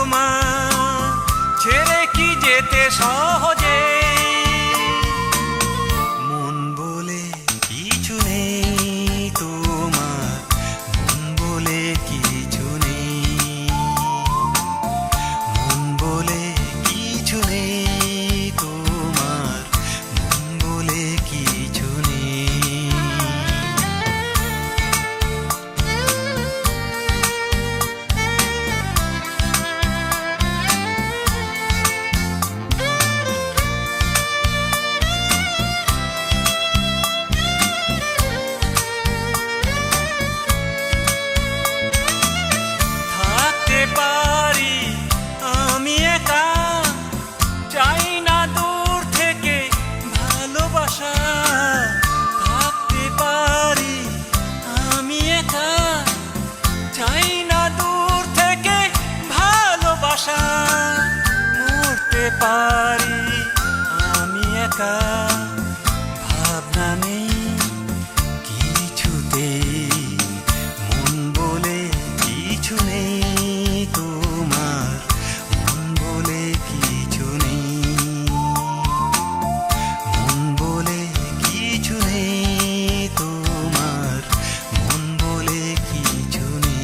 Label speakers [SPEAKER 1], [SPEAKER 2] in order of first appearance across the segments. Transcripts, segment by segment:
[SPEAKER 1] তোমার ছেড়ে কি যেতে সহজে। মন বলে কিছু নেই তোমার, মন বলে কিছু নেই, মন বলে কিছু নেই তোমার, মন বলে কিছু নেই। পারি আমি একা, চাই না দূর থেকে ভালোবাসা। থাকতে পারি আমি একা, চাই না দূর থেকে ভালোবাসা। মরতে পারি আমি একা, ভাবনা নেই কিছুতেই, মন বলে কিছু নেই তোমার, মন বলে কিছু নেই, মন বলে কিছু নেই তোমার, মন বলে কিছু নেই।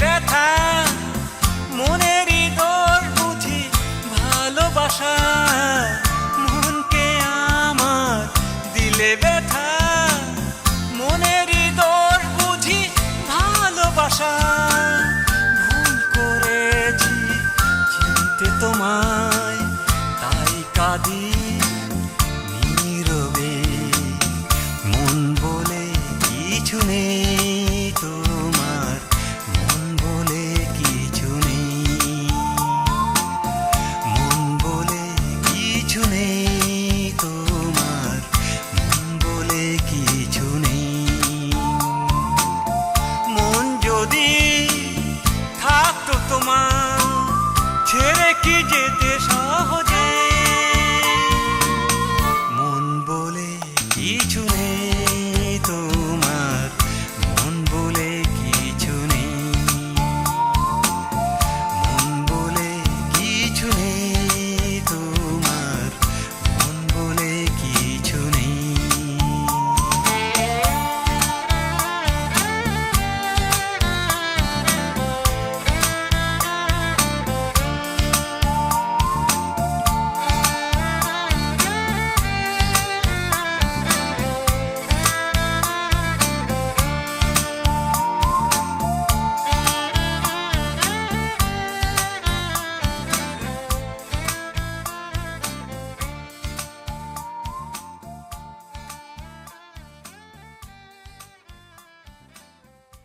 [SPEAKER 1] ব্যথা মনেরই দোষ বুঝি ভালোবাসা, মনকে আমার দিলে ব্যথা, মনেরই দোষ বুঝি ভালোবাসা। ভুল করেছি চিনতে তোমায়, তাই কাঁদি